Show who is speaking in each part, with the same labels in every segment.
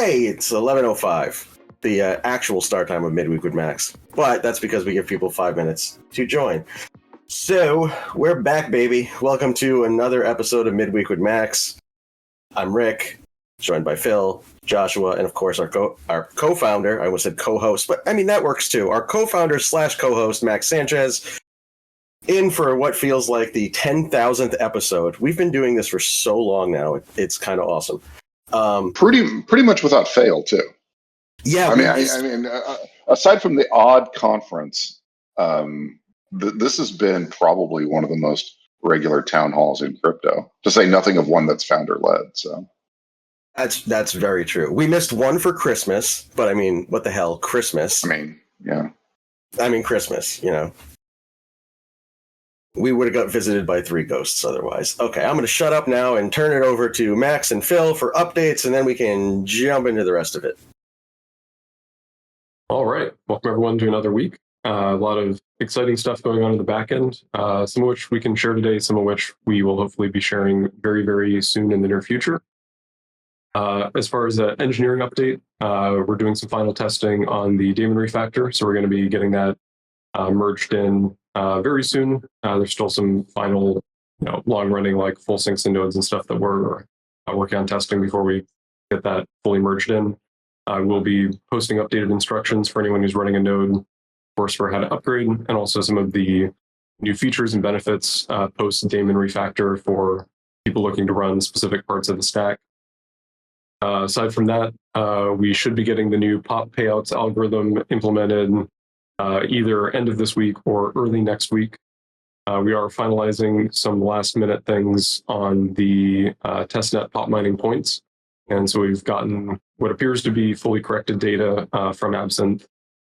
Speaker 1: Hey, it's 11:05, the actual start time of Midweek with Max. But that's because we give people 5 minutes to join. So, we're back, baby. Welcome to another episode of Midweek with Max. I'm Rick, joined by Phil, Joshua, and of course our co-founder. I almost said co-host, but I mean, that works too. Our co-founder / co-host, Max Sanchez, in for what feels like the 10,000th episode. We've been doing this for so long now. It's kind of awesome.
Speaker 2: Pretty much without fail, too.
Speaker 1: Yeah,
Speaker 2: I mean, aside from the odd conference, this has been probably one of the most regular town halls in crypto, to say nothing of one that's founder led. So
Speaker 1: that's very true. We missed one for Christmas, but I mean, what the hell, Christmas?
Speaker 2: Yeah.
Speaker 1: Christmas. We would have got visited by 3 ghosts otherwise. Okay, I'm going to shut up now and turn it over to Max and Phil for updates, and then we can jump into the rest of it.
Speaker 3: All right. Welcome, everyone, to another week. A lot of exciting stuff going on in the back end, some of which we can share today, some of which we will hopefully be sharing very, very soon in the near future. As far as an engineering update, we're doing some final testing on the daemon refactor, so we're going to be getting that merged in very soon. There's still some final, long-running like full syncs and nodes and stuff that we're working on testing before we get that fully merged in. We'll be posting updated instructions for anyone who's running a node, of course, for how to upgrade, and also some of the new features and benefits post-daemon refactor for people looking to run specific parts of the stack. Aside from that, we should be getting the new pop payouts algorithm implemented either end of this week or early next week. We are finalizing some last-minute things on the testnet pop mining points. And so we've gotten what appears to be fully corrected data from Absinthe.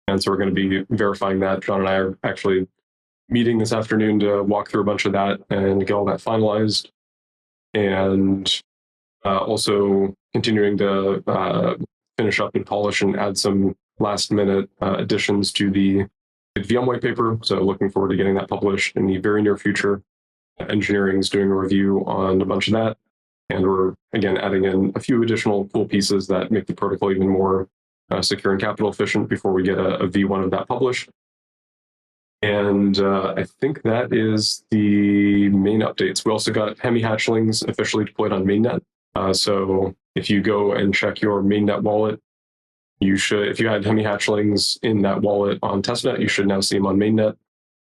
Speaker 3: And so we're going to be verifying that. John and I are actually meeting this afternoon to walk through a bunch of that and get all that finalized. And also continuing to finish up and polish and add some last-minute additions to the VM white paper. So looking forward to getting that published in the very near future. Engineering is doing a review on a bunch of that. And we're, again, adding in a few additional cool pieces that make the protocol even more secure and capital efficient before we get a V1 of that published. And I think that is the main updates. We also got Hemi hatchlings officially deployed on mainnet. So if you go and check your mainnet wallet, you should, if you had Hemi hatchlings in that wallet on testnet, you should now see them on mainnet.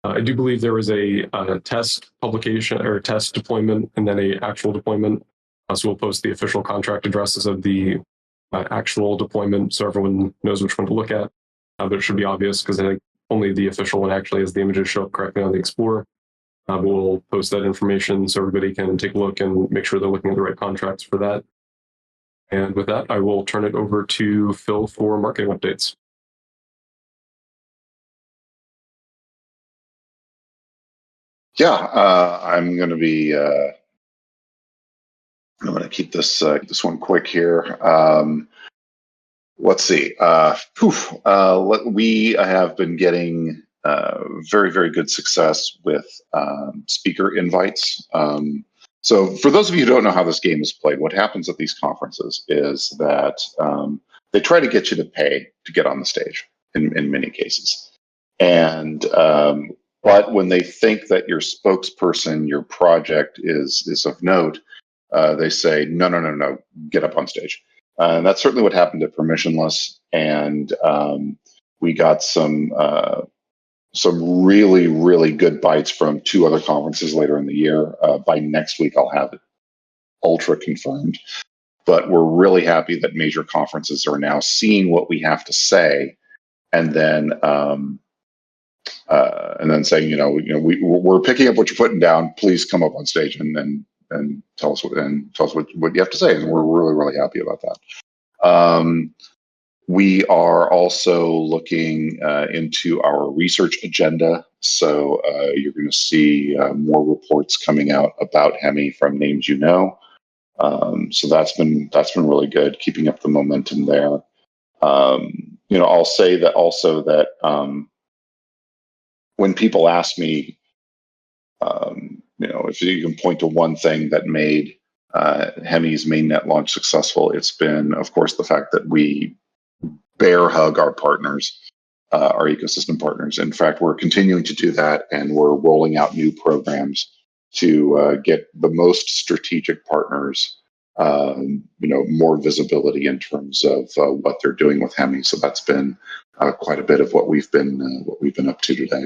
Speaker 3: I do believe there was a test publication or test deployment and then an actual deployment. So we'll post the official contract addresses of the actual deployment so everyone knows which one to look at. But it should be obvious because I think only the official one actually has the images show up correctly on the Explorer. But we'll post that information so everybody can take a look and make sure they're looking at the right contracts for that. And with that, I will turn it over to Phil for marketing updates.
Speaker 2: Yeah, I'm going to be. I'm going to keep this one quick here. Let's see. We have been getting very, very good success with speaker invites. So for those of you who don't know how this game is played, what happens at these conferences is that they try to get you to pay to get on the stage in many cases. And but when they think that your spokesperson, your project is of note, they say, no, get up on stage. And that's certainly what happened at Permissionless. And we got some really, really good bites from 2 other conferences later in the year. By next week, I'll have it ultra confirmed. But we're really happy that major conferences are now seeing what we have to say, and then saying, we're picking up what you're putting down. Please come up on stage and tell us what you have to say. And we're really, really happy about that. We are also looking into our research agenda. So you're going to see more reports coming out about Hemi from names you know. So that's been really good, keeping up the momentum there. I'll say that also that when people ask me, if you can point to one thing that made Hemi's mainnet launch successful, it's been, of course, the fact that we bear hug our partners, our ecosystem partners. In fact, we're continuing to do that, and we're rolling out new programs to get the most strategic partners, more visibility in terms of what they're doing with Hemi. So that's been quite a bit of what we've been up to today,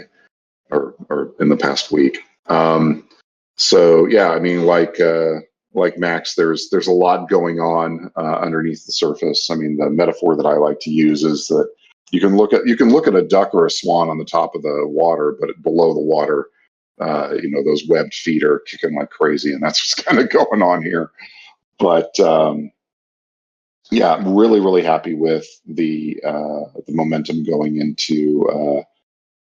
Speaker 2: or in the past week. So yeah, I mean, like Max, there's a lot going on underneath the surface. I mean, the metaphor that I like to use is that you can look at a duck or a swan on the top of the water, but below the water, those webbed feet are kicking like crazy, and that's what's kind of going on here. But yeah, I'm really, really happy with the momentum going into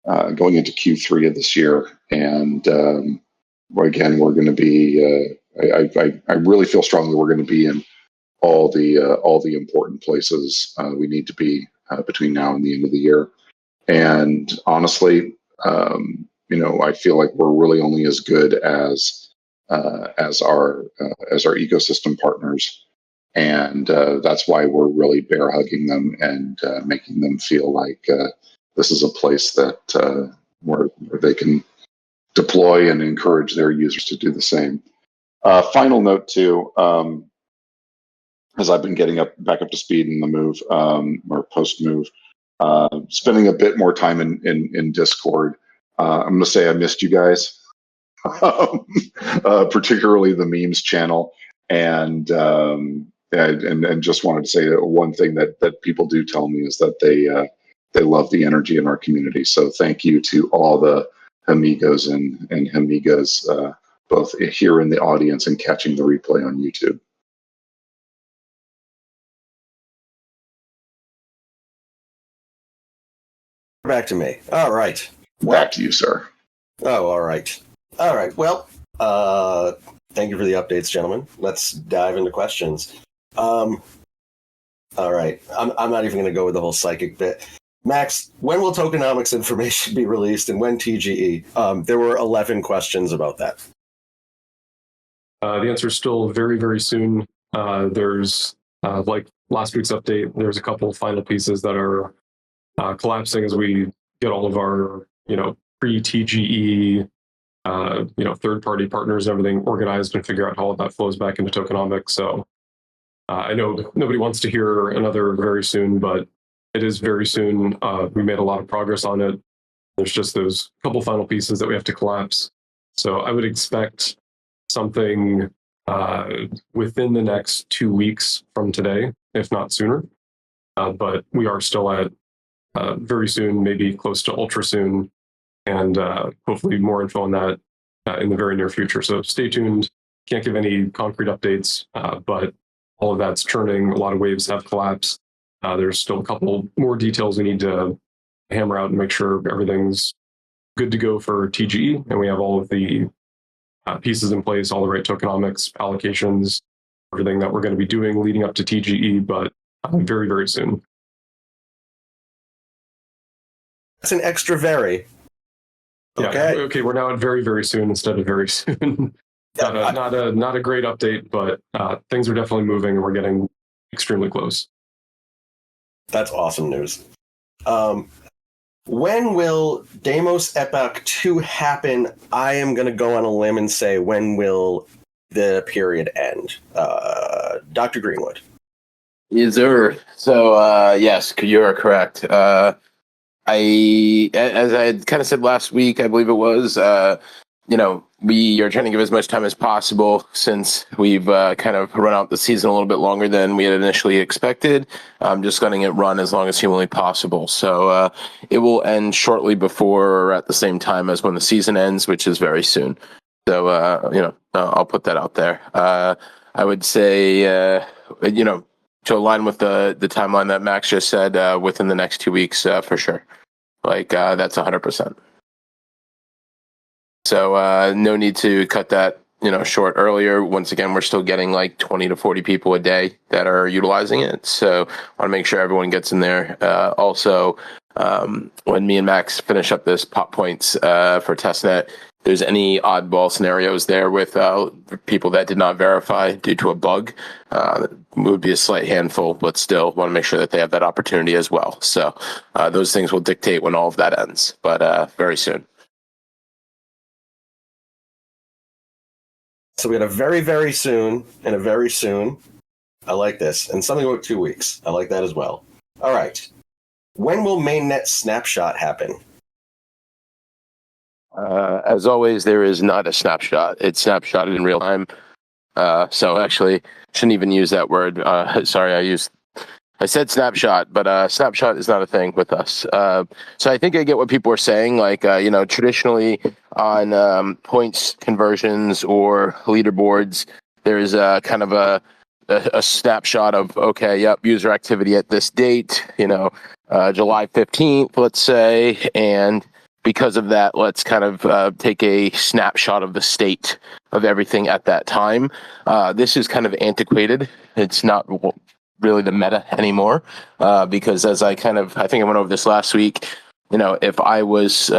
Speaker 2: Q3 of this year, and again, we're going to be. I really feel strongly we're going to be in all the important places we need to be between now and the end of the year. And honestly, I feel like we're really only as good as our ecosystem partners, and that's why we're really bear hugging them and making them feel like this is a place that where they can deploy and encourage their users to do the same. Final note too, as I've been getting back up to speed in the move, or post move, spending a bit more time in Discord. I'm going to say I missed you guys, particularly the memes channel, and just wanted to say that one thing that people do tell me is that they love the energy in our community. So thank you to all the amigos and amigas, both here in the audience and catching the replay on YouTube.
Speaker 1: Back to me. All right.
Speaker 2: Back to you, sir.
Speaker 1: Oh, all right. All right. Well, thank you for the updates, gentlemen. Let's dive into questions. All right. I'm not even going to go with the whole psychic bit. Max, when will tokenomics information be released, and when TGE? There were 11 questions about that.
Speaker 3: The answer is still very, very soon. There's, like last week's update, there's a couple of final pieces that are collapsing as we get all of our, pre-TGE, third-party partners and everything organized and figure out how all that flows back into tokenomics. So I know nobody wants to hear another very soon, but it is very soon. We made a lot of progress on it. There's just those couple final pieces that we have to collapse. So I would expect something within the next 2 weeks from today, if not sooner. But we are still at very soon, maybe close to ultra soon, and hopefully more info on that in the very near future. So stay tuned. Can't give any concrete updates, but all of that's churning. A lot of waves have collapsed. There's still a couple more details we need to hammer out and make sure everything's good to go for TGE, and we have all of the pieces in place, all the right tokenomics, allocations, everything that we're going to be doing leading up to TGE, but very, very soon.
Speaker 1: That's an extra very. Okay.
Speaker 3: Yeah, okay, we're now at very, very soon instead of very soon. Not a great update, but things are definitely moving, and we're getting extremely close.
Speaker 1: That's awesome news. When will Deimos Epoch 2 happen? I am going to go on a limb and say, when will the period end? Dr. Greenwood.
Speaker 4: Yes, sir. So, yes, you are correct. As I had kind of said last week, I believe it was, we are trying to give as much time as possible since we've kind of run out the season a little bit longer than we had initially expected. Just letting it run as long as humanly possible. So it will end shortly before or at the same time as when the season ends, which is very soon. So, I'll put that out there. I would say, to align with the timeline that Max just said, within the next 2 weeks, for sure. That's 100%. So no need to cut that, short earlier. Once again, we're still getting like 20 to 40 people a day that are utilizing it. So want to make sure everyone gets in there. Also, when me and Max finish up this pop points for testnet, there's any oddball scenarios there with people that did not verify due to a bug, it would be a slight handful, but still want to make sure that they have that opportunity as well. So those things will dictate when all of that ends, but very soon.
Speaker 1: So we got a very, very soon and a very soon. I like this. And something about 2 weeks. I like that as well. All right. When will mainnet snapshot happen?
Speaker 4: As always, there is not a snapshot. It's snapshotted in real time. So actually, shouldn't even use that word. Sorry, I said snapshot, but snapshot is not a thing with us. So I think I get what people are saying. Like, traditionally on points conversions or leaderboards, there's kind of a snapshot of, okay, yep, user activity at this date, July 15th, let's say, and because of that, let's kind of take a snapshot of the state of everything at that time. This is kind of antiquated. It's not really the meta anymore, because as I think I went over this last week, if I was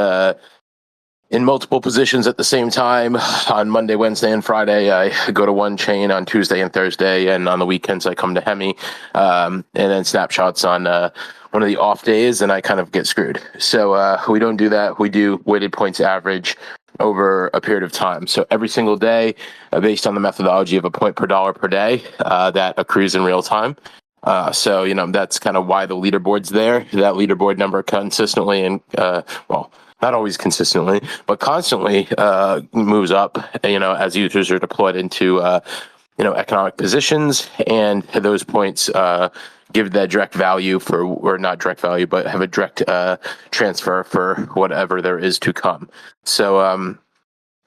Speaker 4: in multiple positions at the same time on Monday, Wednesday, and Friday, I go to one chain on Tuesday and Thursday, and on the weekends I come to Hemi, and then snapshots on one of the off days, and I kind of get screwed. So we don't do that. We do weighted points average over a period of time. So every single day, based on the methodology of a point per dollar per day, that accrues in real time. So that's kind of why the leaderboard's there. That leaderboard number consistently and not always consistently, but constantly moves up, as users are deployed into, economic positions, and those points give that direct value or not direct value, but have a direct transfer for whatever there is to come. So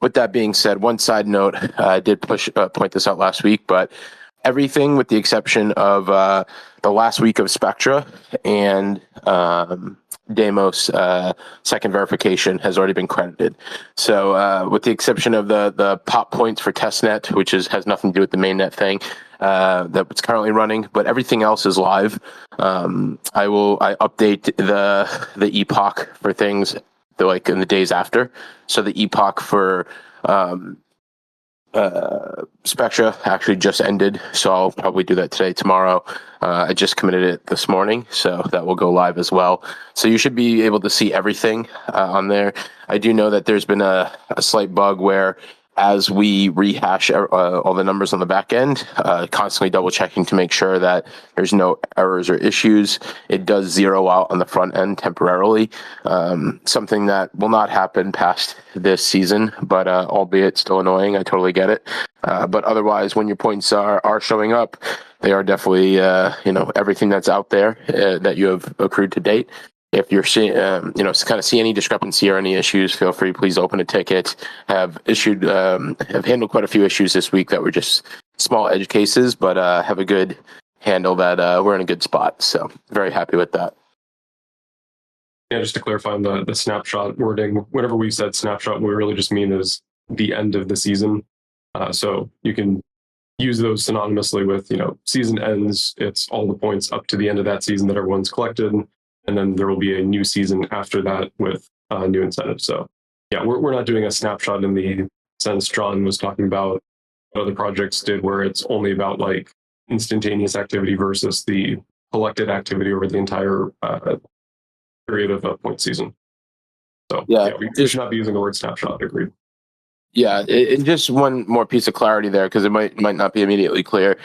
Speaker 4: with that being said, one side note, I did point this out last week, but everything with the exception of the last week of Spectra and Deimos second verification has already been credited. So with the exception of the pop points for testnet, which has nothing to do with the mainnet thing that's currently running, but everything else is live. I update the epoch for things like in the days after. So the epoch for Spectra actually just ended, so I'll probably do that today, tomorrow. I just committed it this morning, so that will go live as well. So you should be able to see everything on there. I do know that there's been a slight bug where as we rehash all the numbers on the back end, constantly double checking to make sure that there's no errors or issues. It does zero out on the front end temporarily, something that will not happen past this season, but albeit still annoying, I totally get it. But otherwise, when your points are showing up, they are definitely everything that's out there that you have accrued to date. If you're seeing, kind of see any discrepancy or any issues, feel free, please open a ticket. Have handled quite a few issues this week that were just small edge cases, but have a good handle that we're in a good spot. So very happy with that.
Speaker 3: Yeah, just to clarify on the snapshot wording, whenever we said snapshot, what we really just mean is the end of the season. So you can use those synonymously with, season ends, it's all the points up to the end of that season that everyone's collected. And then there will be a new season after that with new incentives. So yeah, we're not doing a snapshot in the sense John was talking about what other projects did, where it's only about like instantaneous activity versus the collected activity over the entire period of a point season. So yeah, we should not be using the word snapshot. Agreed.
Speaker 4: Yeah, and just one more piece of clarity there, because it might not be immediately clear.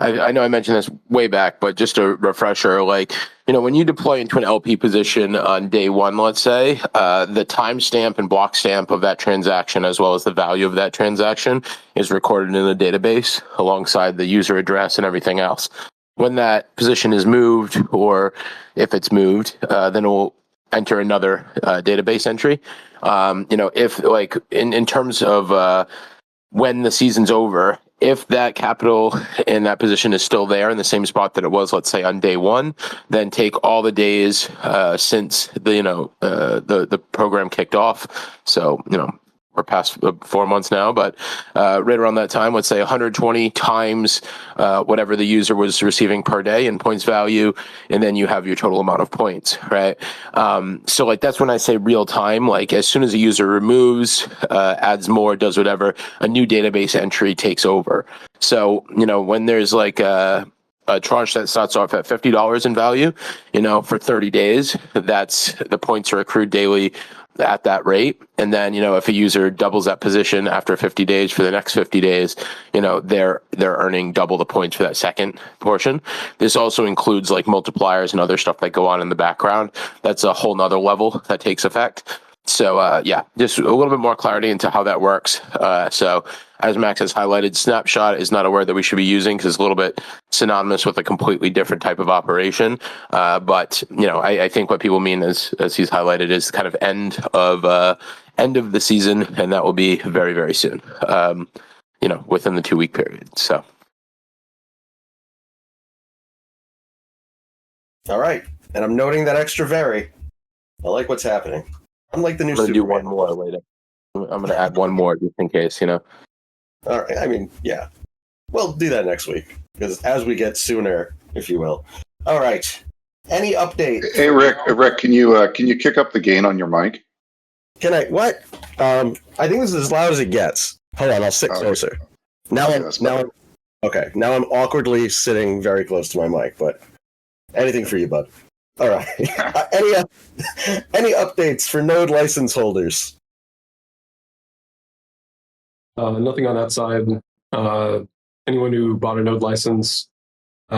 Speaker 4: I know I mentioned this way back, but just a refresher, when you deploy into an LP position on day one, let's say, the timestamp and block stamp of that transaction, as well as the value of that transaction, is recorded in the database alongside the user address and everything else. When that position is moved, or if it's moved, then it will enter another database entry. If in terms of when the season's over, if that capital in that position is still there in the same spot that it was, let's say on day one, then take all the days since the program kicked off. So or past 4 months now, but right around that time, let's say 120 times whatever the user was receiving per day in points value, and then you have your total amount of points, right? So like that's when I say real time, like as soon as a user removes, adds more, does whatever, a new database entry takes over. So, when there's like a tranche that starts off at $50 in value, for 30 days, that's the points are accrued daily at that rate. And then, if a user doubles that position after 50 days for the next 50 days, they're earning double the points for that second portion. This also includes like multipliers and other stuff that go on in the background. That's a whole nother level that takes effect. So, just a little bit more clarity into how that works. So as Max has highlighted, snapshot is not a word that we should be using because it's a little bit synonymous with a completely different type of operation. But I think what people mean, as he's highlighted, is kind of end of the season, and that will be very, very soon. Within the 2-week period. So.
Speaker 1: All right, and I'm noting that extra very. I like what's happening. I'm like the new.
Speaker 4: I'm gonna do one more later. I'm gonna add one more just in case,
Speaker 1: All right. I mean, yeah. We'll do that next week because as we get sooner, if you will. All right. Any update?
Speaker 2: Hey Rick, can you kick up the gain on your mic?
Speaker 1: Can I? What? I think this is as loud as it gets. Hold on, I'll sit closer. Now I'm awkwardly sitting very close to my mic, but anything for you, bud. All right. Any updates for Node license holders?
Speaker 3: Nothing on that side. Anyone who bought a Node license,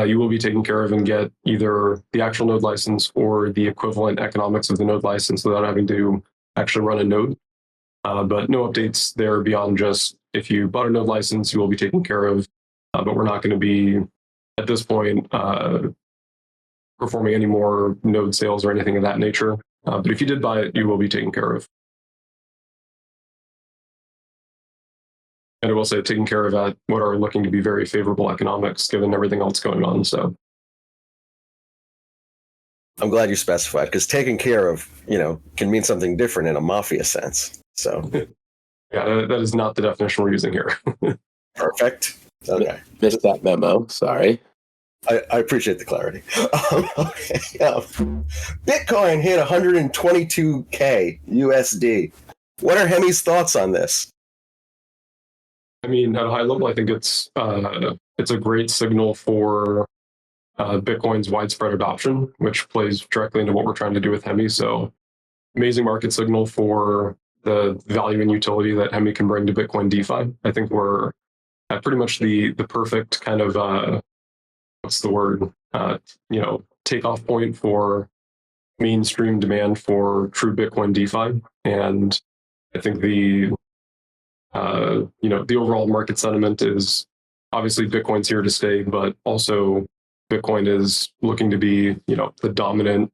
Speaker 3: you will be taken care of and get either the actual Node license or the equivalent economics of the Node license without having to actually run a node. But no updates there beyond just if you bought a Node license, you will be taken care of. But we're not going to be, at this point, performing any more node sales or anything of that nature. But if you did buy it, you will be taken care of. And I will say taken care of at what are looking to be very favorable economics given everything else going on. So
Speaker 1: I'm glad you specified because taken care of, can mean something different in a mafia sense. So
Speaker 3: yeah, that is not the definition we're using here.
Speaker 1: Perfect. Okay.
Speaker 4: Missed that memo. Sorry.
Speaker 1: I appreciate the clarity. Okay. Bitcoin hit 122K USD. What are Hemi's thoughts on this?
Speaker 3: I mean, at a high level, I think it's a great signal for Bitcoin's widespread adoption, which plays directly into what we're trying to do with Hemi. So amazing market signal for the value and utility that Hemi can bring to Bitcoin DeFi. I think we're at pretty much the perfect kind of what's the word? Takeoff point for mainstream demand for true Bitcoin DeFi. And I think the overall market sentiment is obviously Bitcoin's here to stay, but also Bitcoin is looking to be, the dominant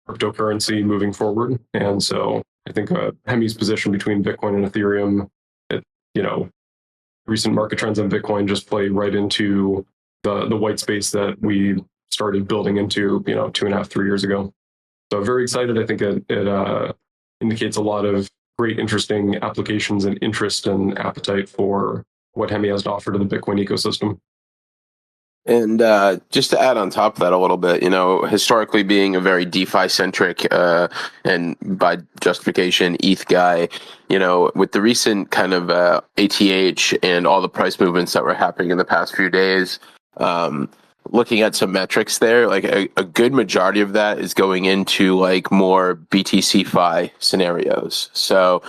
Speaker 3: cryptocurrency moving forward. And so I think Hemi's position between Bitcoin and Ethereum, recent market trends on Bitcoin just play right into the white space that we started building into, 2.5, 3 years ago. So very excited. I think it indicates a lot of great, interesting applications and interest and appetite for what Hemi has to offer to the Bitcoin ecosystem.
Speaker 4: And just to add on top of that a little bit, historically being a very DeFi-centric and by justification ETH guy, with the recent kind of ATH and all the price movements that were happening in the past few days, looking at some metrics there, like a good majority of that is going into like more BTC-Fi scenarios. So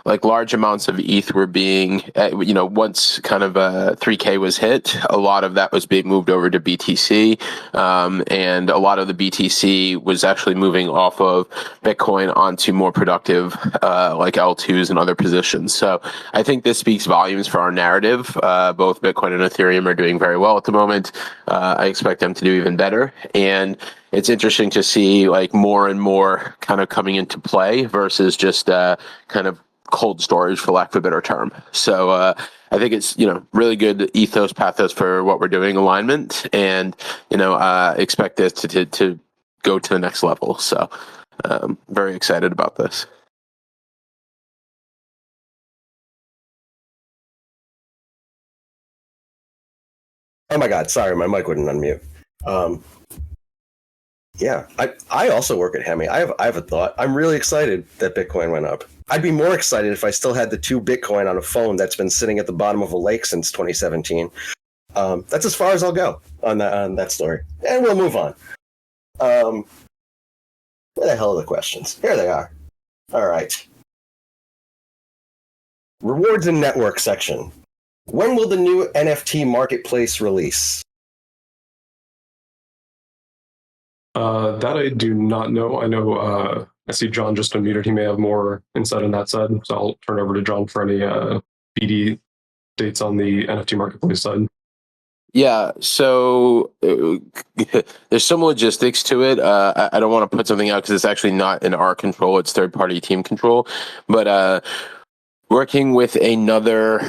Speaker 4: like large amounts of ETH were being, once kind of 3K was hit, a lot of that was being moved over to BTC. And a lot of the BTC was actually moving off of Bitcoin onto more productive like L2s and other positions. So I think this speaks volumes for our narrative. Both Bitcoin and Ethereum are doing very well at the moment. I expect them to do even better. And it's interesting to see like more and more kind of coming into play versus just kind of cold storage, for lack of a better term. So I think it's, really good ethos, pathos for what we're doing, alignment, and, expect this to go to the next level. So very excited about this.
Speaker 1: Oh my God, sorry, my mic wouldn't unmute. Yeah, I also work at Hemi. I have a thought. I'm really excited that Bitcoin went up. I'd be more excited if I still had the 2 Bitcoin on a phone that's been sitting at the bottom of a lake since 2017. That's as far as I'll go on that story, and we'll move on. Where the hell are the questions? Here they are. All right. Rewards and network section. When will the new NFT marketplace release?
Speaker 3: That I do not know. I know I see John just unmuted. He may have more insight on that side. So I'll turn over to John for any BD dates on the NFT marketplace side.
Speaker 4: Yeah, so there's some logistics to it. I don't want to put something out because it's actually not in our control. It's third-party team control. But working with another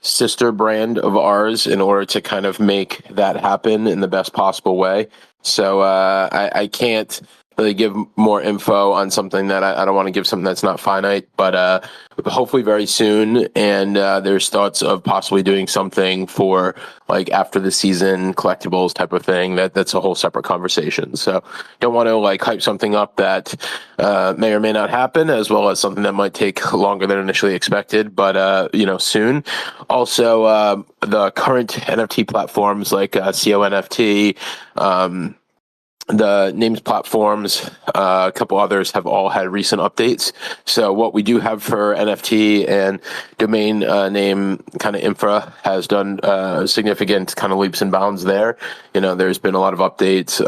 Speaker 4: sister brand of ours in order to kind of make that happen in the best possible way. So I can't really give more info on something that I don't want to give something that's not finite, but hopefully very soon. And there's thoughts of possibly doing something for like after the season collectibles type of thing. That's a whole separate conversation. So don't want to like hype something up that may or may not happen, as well as something that might take longer than initially expected, but soon. Also, the current NFT platforms like CONFT, the names platforms, a couple others have all had recent updates. So what we do have for NFT and domain name kind of infra has done significant kind of leaps and bounds there. There's been a lot of updates.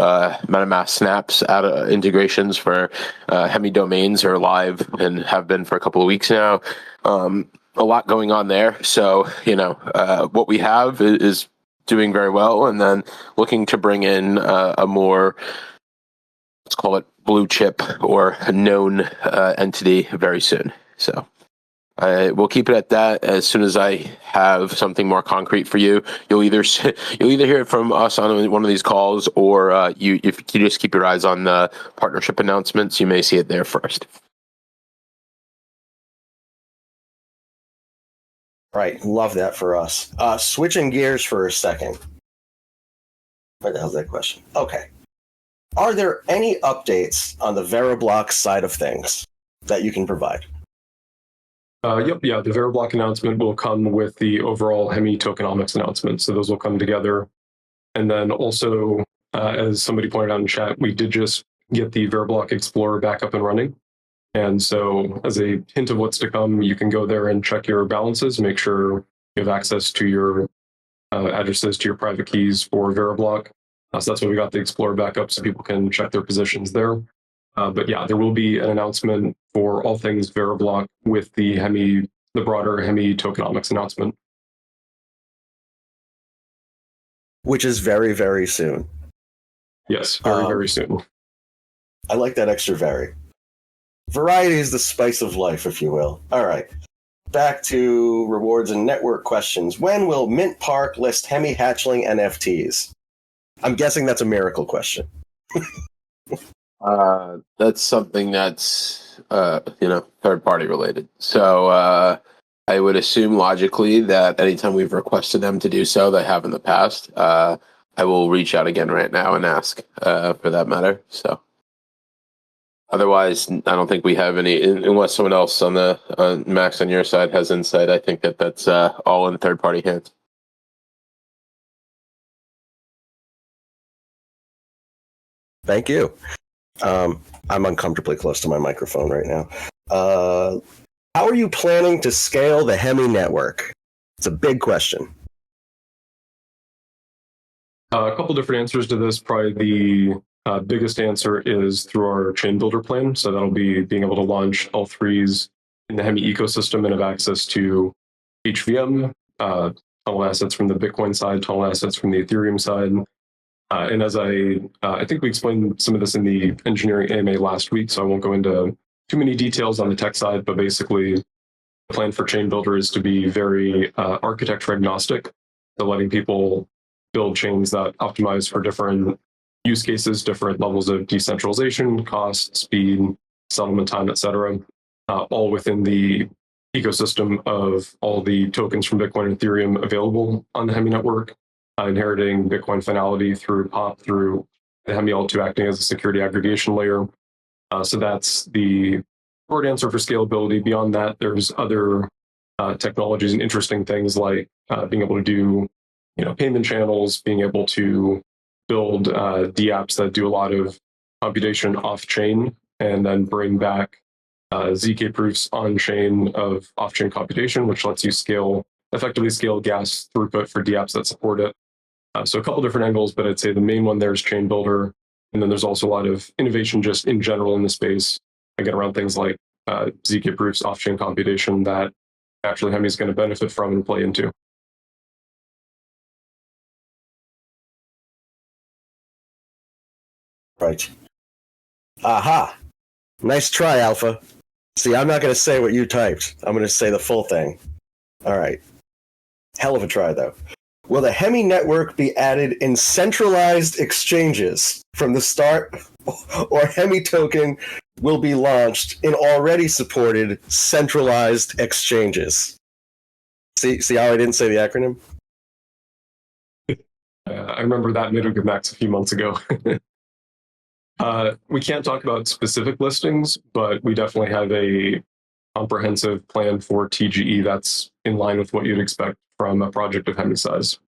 Speaker 4: MetaMask snaps out of integrations for Hemi domains are live and have been for a couple of weeks now. A lot going on there. So, what we have is doing very well, and then looking to bring in a more, let's call it blue chip or a known entity very soon. So we'll keep it at that. As soon as I have something more concrete for you, you'll either hear it from us on one of these calls, or if you just keep your eyes on the partnership announcements, you may see it there first.
Speaker 1: Right, love that for us. Switching gears for a second. What the hell's that question? Okay. Are there any updates on the Veriblock side of things that you can provide?
Speaker 3: Yep, yeah. The Veriblock announcement will come with the overall Hemi tokenomics announcement. So those will come together. And then also, as somebody pointed out in chat, we did just get the Veriblock Explorer back up and running. And so as a hint of what's to come, you can go there and check your balances, make sure you have access to your addresses to your private keys for Veriblock. So that's why we got the Explorer back up, so people can check their positions there. But yeah, there will be an announcement for all things Veriblock with the broader Hemi tokenomics announcement.
Speaker 1: Which is very, very soon.
Speaker 3: Yes, very, very soon.
Speaker 1: I like that extra very. Variety is the spice of life, if you will. All right. Back to rewards and network questions. When will Mint Park list Hemi hatchling NFTs? I'm guessing that's a miracle question.
Speaker 4: That's something that's, third party related. So I would assume logically that anytime we've requested them to do so, they have in the past. I will reach out again right now and ask for that matter. So. Otherwise, I don't think we have any, unless someone else on the Max on your side has insight. I think that's all in third-party hands.
Speaker 1: Thank you. I'm uncomfortably close to my microphone right now. How are you planning to scale the Hemi network? It's a big question.
Speaker 3: A couple different answers to this. Probably the biggest answer is through our chain builder plan. So that'll be being able to launch L3s in the Hemi ecosystem and have access to HVM, tunnel assets from the Bitcoin side, tunnel assets from the Ethereum side. And as I think we explained some of this in the engineering AMA last week, so I won't go into too many details on the tech side, but basically the plan for chain builder is to be very architecture agnostic, so letting people build chains that optimize for different use cases, different levels of decentralization, cost, speed, settlement time, etc., all within the ecosystem of all the tokens from Bitcoin and Ethereum available on the Hemi network. inheriting Bitcoin finality through POP through the Hemi L2 acting as a security aggregation layer. So that's the short answer for scalability. Beyond that, there's other technologies and interesting things like being able to do, payment channels, being able to build dApps that do a lot of computation off-chain, and then bring back ZK proofs on-chain of off-chain computation, which lets you effectively scale gas throughput for dApps that support it. So a couple different angles, but I'd say the main one there is Chain Builder. And then there's also a lot of innovation just in general in the space, again, around things like ZK proofs, off-chain computation that actually Hemi is going to benefit from and play into.
Speaker 1: Right. Aha. Nice try, Alpha. See, I'm not going to say what you typed. I'm going to say the full thing. All right. Hell of a try, though. Will the Hemi network be added in centralized exchanges from the start, or Hemi token will be launched in already supported centralized exchanges? See how I didn't say the acronym?
Speaker 3: I remember that Midweek Max a few months ago. We can't talk about specific listings, but we definitely have a comprehensive plan for TGE that's in line with what you'd expect from a project of Hemi size.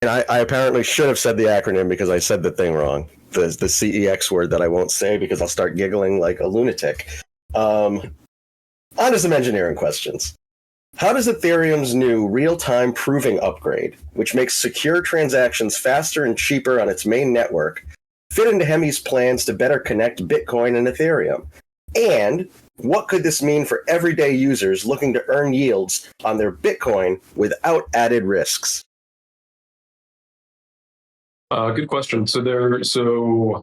Speaker 1: And I apparently should have said the acronym because I said the thing wrong. The CEX word that I won't say because I'll start giggling like a lunatic. On to some engineering questions. How does Ethereum's new real-time proving upgrade, which makes secure transactions faster and cheaper on its main network, fit into Hemi's plans to better connect Bitcoin and Ethereum? And what could this mean for everyday users looking to earn yields on their Bitcoin without added risks?
Speaker 3: Good question. So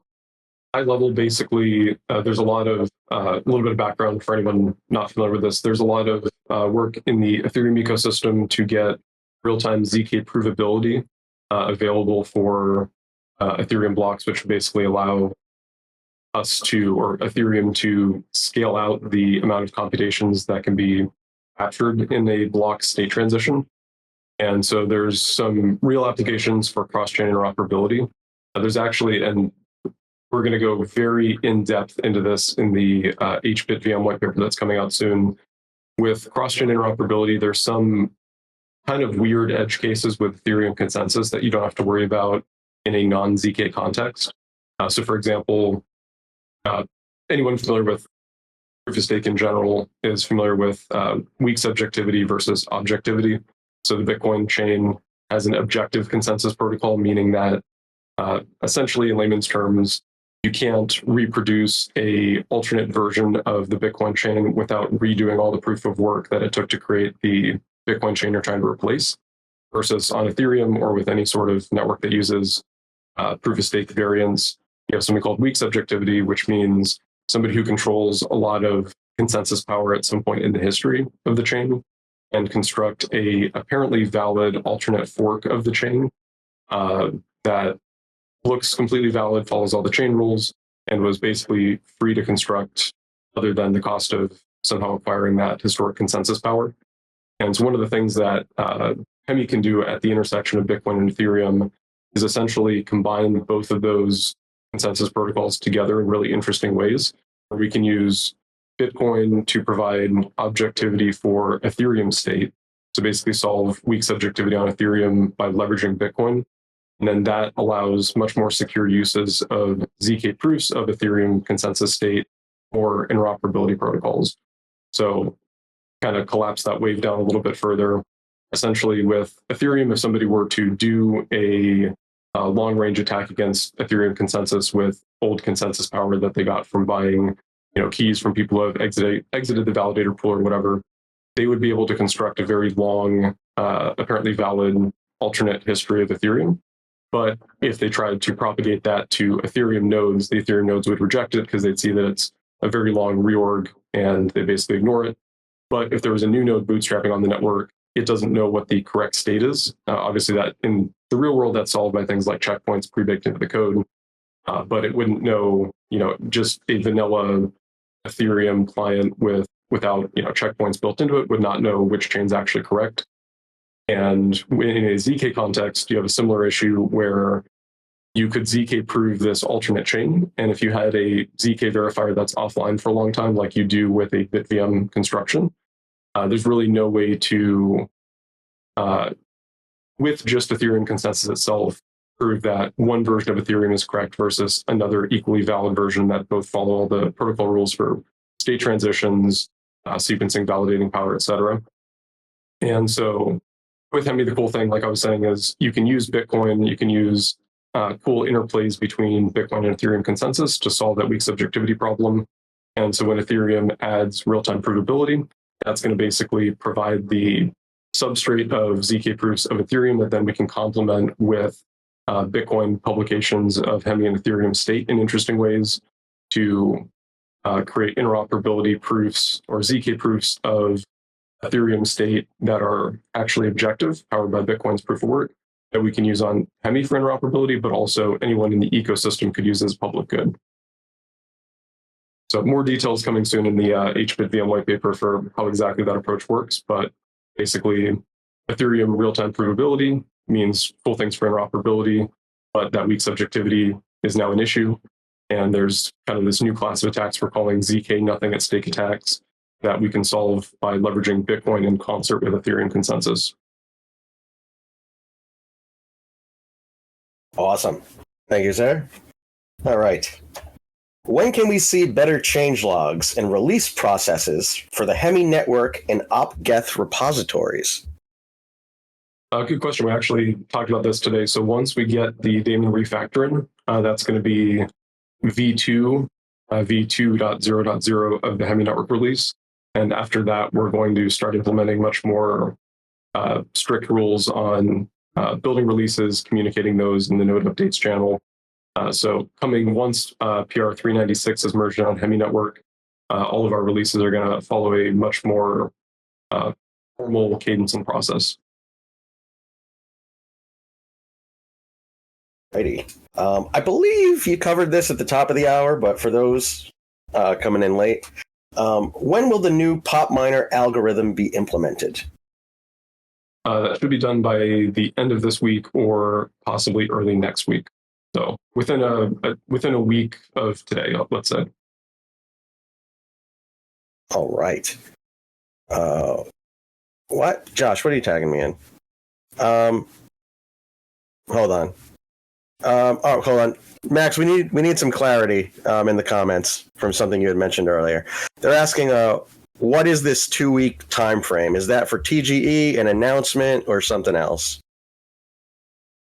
Speaker 3: high level, basically, there's a little bit of background for anyone not familiar with this. There's a lot of work in the Ethereum ecosystem to get real-time ZK provability available for Ethereum blocks, which basically allow Ethereum to scale out the amount of computations that can be captured in a block state transition. And so there's some real applications for cross-chain interoperability. There's actually, and we're going to go very in-depth into this in the HBitVM white paper that's coming out soon. With cross-chain interoperability, there's some kind of weird edge cases with Ethereum consensus that you don't have to worry about in a non-ZK context. So for example, anyone familiar with proof of stake in general is familiar with weak subjectivity versus objectivity. So the Bitcoin chain has an objective consensus protocol, meaning that essentially in layman's terms, you can't reproduce a alternate version of the Bitcoin chain without redoing all the proof of work that it took to create the Bitcoin chain you're trying to replace. Versus on Ethereum or with any sort of network that uses proof of stake variants, you have something called weak subjectivity, which means somebody who controls a lot of consensus power at some point in the history of the chain and construct a apparently valid alternate fork of the chain that looks completely valid, follows all the chain rules, and was basically free to construct other than the cost of somehow acquiring that historic consensus power. And so one of the things that Hemi can do at the intersection of Bitcoin and Ethereum is essentially combine both of those consensus protocols together in really interesting ways, where we can use Bitcoin to provide objectivity for Ethereum state, to basically solve weak subjectivity on Ethereum by leveraging Bitcoin. And then that allows much more secure uses of ZK proofs of Ethereum consensus state or interoperability protocols. So kind of collapse that wave down a little bit further. Essentially with Ethereum, if somebody were to do a long-range attack against Ethereum consensus with old consensus power that they got from buying keys from people who have exited the validator pool or whatever, they would be able to construct a very long, apparently valid alternate history of Ethereum. But if they tried to propagate that to Ethereum nodes, the Ethereum nodes would reject it because they'd see that it's a very long reorg and they basically ignore it. But if there was a new node bootstrapping on the network, it doesn't know what the correct state is. Obviously, that in the real world, that's solved by things like checkpoints pre-baked into the code. But it wouldn't know, just a vanilla Ethereum client with without checkpoints built into it would not know which chain's actually correct. And in a ZK context, you have a similar issue where you could ZK prove this alternate chain. And if you had a ZK verifier that's offline for a long time, like you do with a BitVM construction, there's really no way to, with just Ethereum consensus itself, prove that one version of Ethereum is correct versus another equally valid version that both follow all the protocol rules for state transitions, sequencing, validating power, etc. And so with Hemi, the cool thing, like I was saying, is you can use Bitcoin, you can use cool interplays between Bitcoin and Ethereum consensus to solve that weak subjectivity problem. And so when Ethereum adds real-time provability, that's going to basically provide the substrate of ZK proofs of Ethereum that then we can complement with Bitcoin publications of Hemi and Ethereum state in interesting ways to create interoperability proofs or ZK proofs of Ethereum state that are actually objective, powered by Bitcoin's proof of work, that we can use on Hemi for interoperability, but also anyone in the ecosystem could use as public good. So more details coming soon in the HBitVM white paper for how exactly that approach works. But basically, Ethereum real-time provability means cool things for interoperability, but that weak subjectivity is now an issue. And there's kind of this new class of attacks we're calling ZK nothing at stake attacks that we can solve by leveraging Bitcoin in concert with Ethereum consensus.
Speaker 1: Awesome. Thank you, sir. All right. When can we see better change logs and release processes for the Hemi network and opgeth repositories?
Speaker 3: Good question. We actually talked about this today. So once we get the daemon refactoring, that's going to be V2, V2.0.0 of the Hemi network release. And after that, we're going to start implementing much more strict rules on building releases, communicating those in the node updates channel. So coming once PR 396 is merged on Hemi network, all of our releases are going to follow a much more formal cadence and process.
Speaker 1: Righty. I believe you covered this at the top of the hour, but for those coming in late, when will the new pop miner algorithm be implemented?
Speaker 3: That should be done by the end of this week or possibly early next week. So within a week of today, let's say.
Speaker 1: All right. What, Josh? What are you tagging me in? Hold on. Hold on, Max. We need some clarity in the comments from something you had mentioned earlier. They're asking, what is this 2-week time frame? Is that for TGE, an announcement, or something else?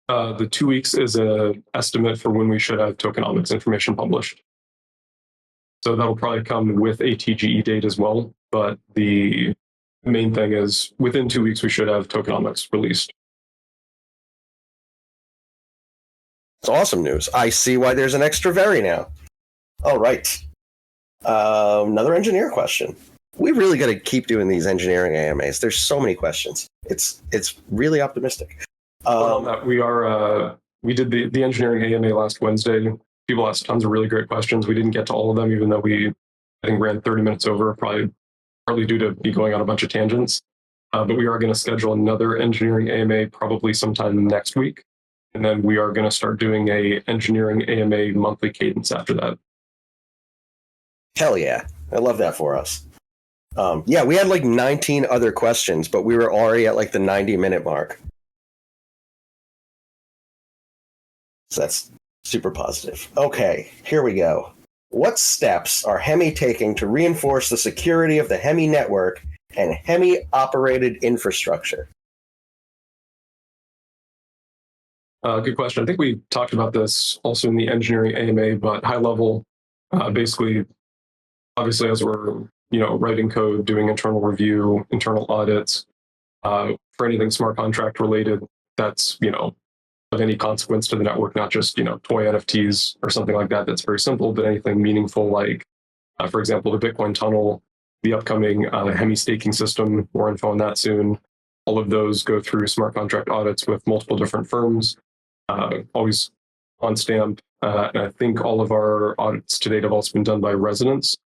Speaker 3: The 2 weeks is an estimate for when we should have tokenomics information published. So that'll probably come with a TGE date as well. But the main thing is within 2 weeks, we should have tokenomics released.
Speaker 1: It's awesome news. I see why there's an extra very now. All right. Another engineer question. We really got to keep doing these engineering AMAs. There's so many questions. It's really optimistic.
Speaker 3: We did the engineering AMA last Wednesday. People asked tons of really great questions. We didn't get to all of them, even though I think ran 30 minutes over, probably partly due to me going on a bunch of tangents. But we are going to schedule another engineering AMA probably sometime next week. And then we are going to start doing a engineering AMA monthly cadence after that.
Speaker 1: Hell yeah. I love that for us. Yeah, we had like 19 other questions, but we were already at like the 90-minute mark. So that's super positive. Okay, here we go. What steps are Hemi taking to reinforce the security of the Hemi network and Hemi-operated infrastructure?
Speaker 3: Good question. I think we talked about this also in the engineering AMA, but high level, basically, obviously, as we're writing code, doing internal review, internal audits, for anything smart contract related, that's of any consequence to the network, not just toy NFTs or something like that. That's very simple, but anything meaningful, like for example, the Bitcoin tunnel, the upcoming Hemi staking system, more info on that soon. All of those go through smart contract audits with multiple different firms. Always on stamp. And I think all of our audits to date have also been done by residents.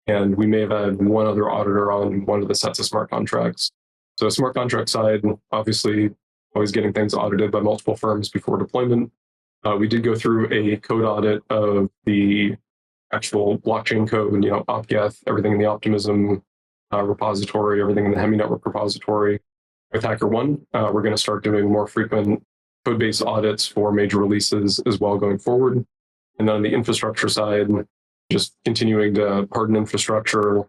Speaker 3: And we may have had one other auditor on one of the sets of smart contracts. So smart contract side, obviously always getting things audited by multiple firms before deployment. We did go through a code audit of the actual blockchain code, opgeth, everything in the Optimism repository, everything in the Hemi network repository. With HackerOne, we're going to start doing more frequent code base audits for major releases as well going forward. And then on the infrastructure side, just continuing to harden infrastructure,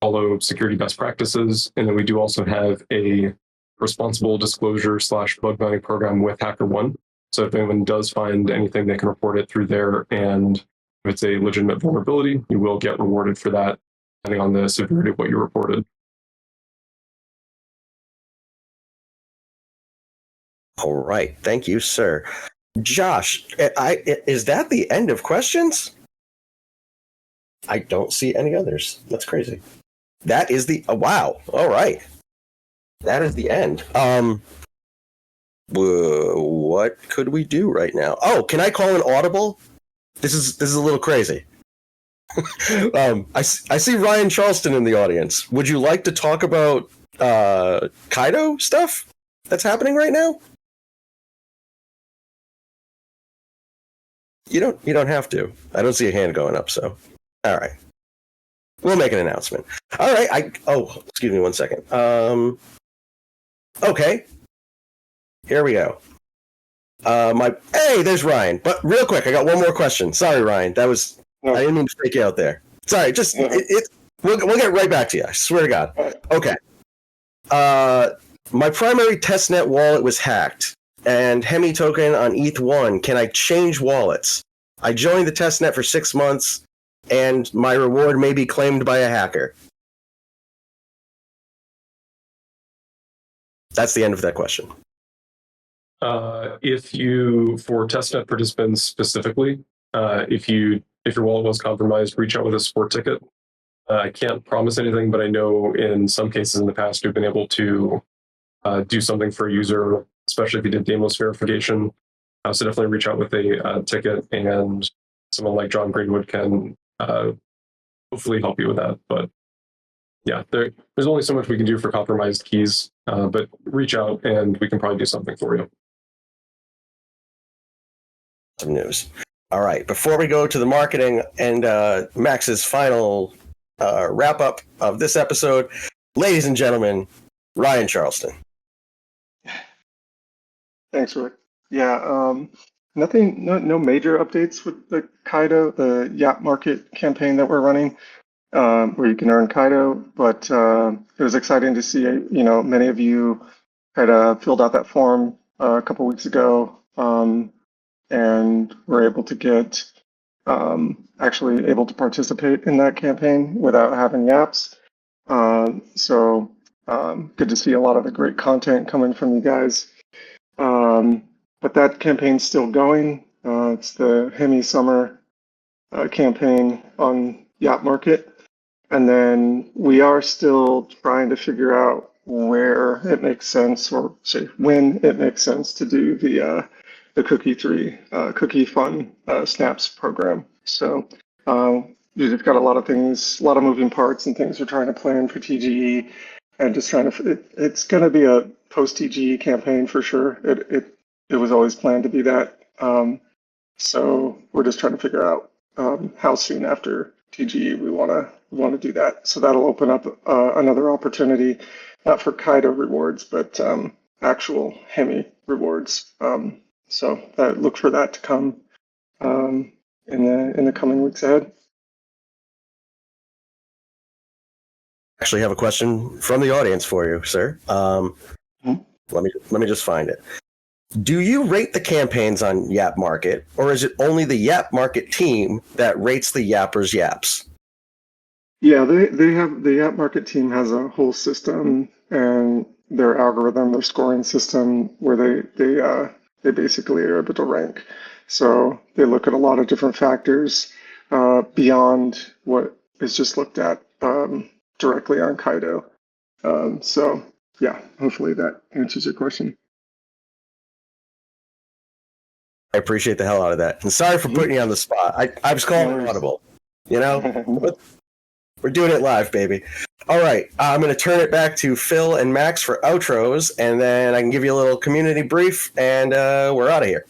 Speaker 3: follow security best practices. And then we do also have a responsible disclosure / bug bounty program with HackerOne. So if anyone does find anything, they can report it through there. And if it's a legitimate vulnerability, you will get rewarded for that, depending on the severity of what you reported.
Speaker 1: All right. Thank you, sir. Josh, is that the end of questions? I don't see any others. That's crazy. That is the wow. All right. That is the end. What could we do right now? Oh, can I call an audible? This is a little crazy. I see Ryan Charleston in the audience. Would you like to talk about Kaido stuff that's happening right now? You don't have to. I don't see a hand going up, so all right. We'll make an announcement. All right. Excuse me 1 second. Okay. Here we go. Hey, there's Ryan. But real quick, I got one more question. Sorry, Ryan. I didn't mean to fake you out there. Sorry. We'll get right back to you. I swear to God. Okay. My primary testnet wallet was hacked, and Hemi token on ETH1. Can I change wallets? I joined the testnet for 6 months, and my reward may be claimed by a hacker. That's the end of that question.
Speaker 3: For testnet participants specifically, if your wallet was compromised, reach out with a support ticket. I can't promise anything, but I know in some cases in the past we've been able to do something for a user, especially if you did Damos verification. So definitely reach out with a ticket, and someone like John Greenwood can hopefully help you with that. But yeah, there's only so much we can do for compromised keys, but reach out and we can probably do something for you.
Speaker 1: Some news. All right, before we go to the marketing and Max's final wrap up of this episode, ladies and gentlemen, Ryan Charleston.
Speaker 5: Thanks, Rick. Yeah, no major updates with the Kaido, the Yap Market campaign that we're running, where you can earn Kaido. But it was exciting to see, many of you had filled out that form a couple weeks ago, and were able to get actually able to participate in that campaign without having Yaps. So good to see a lot of the great content coming from you guys. But that campaign's still going. It's the Hemi Summer campaign on Yacht Market. And then we are still trying to figure out where it makes sense, or say when it makes sense to do the Cookie 3 Cookie Fun Snaps program. So we've just got a lot of things, a lot of moving parts and things we're trying to plan for TGE, and just trying to. It's going to be a post TGE campaign for sure. It was always planned to be that. So we're just trying to figure out how soon after TGE we want to do that. So that'll open up another opportunity, not for Kaido rewards, but actual Hemi rewards. So look for that to come in the coming weeks ahead.
Speaker 1: Actually have a question from the audience for you, sir. Let me just find it. Do you rate the campaigns on Yap Market, or is it only the Yap Market team that rates the Yappers' Yaps?
Speaker 5: Yeah, they have, the Yap Market team has a whole system, and their algorithm, their scoring system, where they basically are able to rank. So they look at a lot of different factors beyond what is just looked at directly on Kaido. So yeah, hopefully that answers your question.
Speaker 1: I appreciate the hell out of that. And sorry for putting you on the spot. I was calling audible. We're We're doing it live, baby. All right, I'm going to turn it back to Phil and Max for outros, and then I can give you a little community brief, and we're out of here.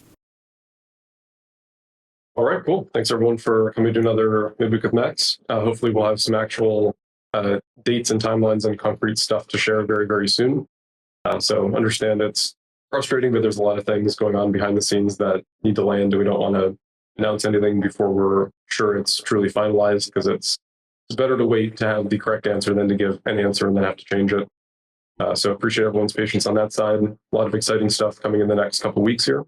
Speaker 3: All right, cool. Thanks everyone for coming to another Midweek with Max. Hopefully we'll have some actual dates and timelines and concrete stuff to share very, very soon. So understand it's frustrating, but there's a lot of things going on behind the scenes that need to land, and we don't want to announce anything before we're sure it's truly finalized, because it's better to wait to have the correct answer than to give an answer and then have to change it. So appreciate everyone's patience on that side. A lot of exciting stuff coming in the next couple weeks here.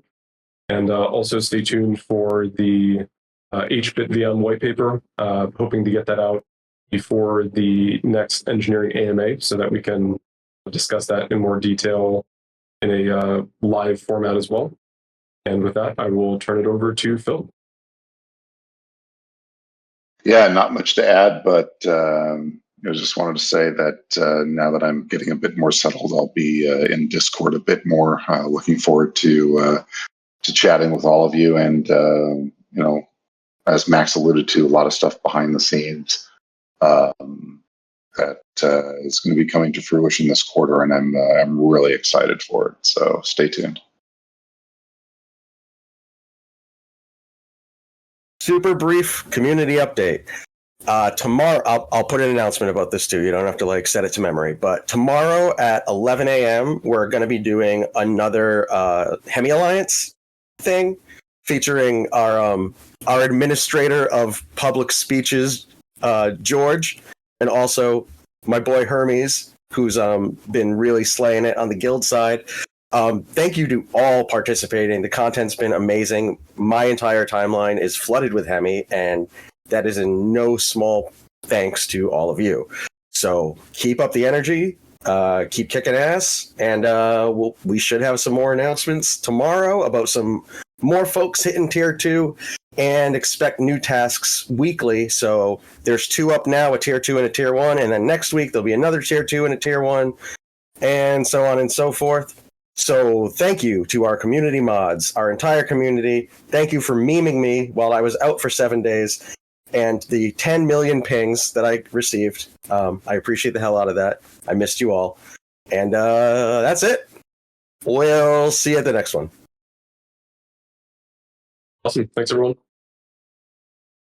Speaker 3: And also stay tuned for the HBit VM white paper, hoping to get that out before the next engineering AMA so that we can discuss that in more detail in a live format as well. And with that, I will turn it over to Phil.
Speaker 2: Yeah, not much to add, but I just wanted to say that now that I'm getting a bit more settled, I'll be in Discord a bit more. Looking forward to chatting with all of you, and as Max alluded to, a lot of stuff behind the scenes that is going to be coming to fruition this quarter, and I'm really excited for it. So stay tuned.
Speaker 1: Super brief community update. Tomorrow, I'll put an announcement about this too. You don't have to set it to memory. But tomorrow at 11 a.m., we're going to be doing another Hemi Alliance thing featuring our administrator of public speeches, George, and also my boy Hermes, who's been really slaying it on the guild side. Thank you to all participating. The content's been amazing. My entire timeline is flooded with Hemi, and that is in no small thanks to all of you. So keep up the energy, keep kicking ass, and we should have some more announcements tomorrow about some more folks hitting tier 2, and expect new tasks weekly. So there's 2 up now, a tier 2 and a tier 1, and then next week there'll be another tier 2 and a tier 1, and so on and so forth. So thank you to our community mods, our entire community. Thank you for memeing me while I was out for 7 days, and the 10 million pings that I received. I appreciate the hell out of that. I missed you all. And that's it. We'll see you at the next one.
Speaker 3: Awesome. Thanks, everyone.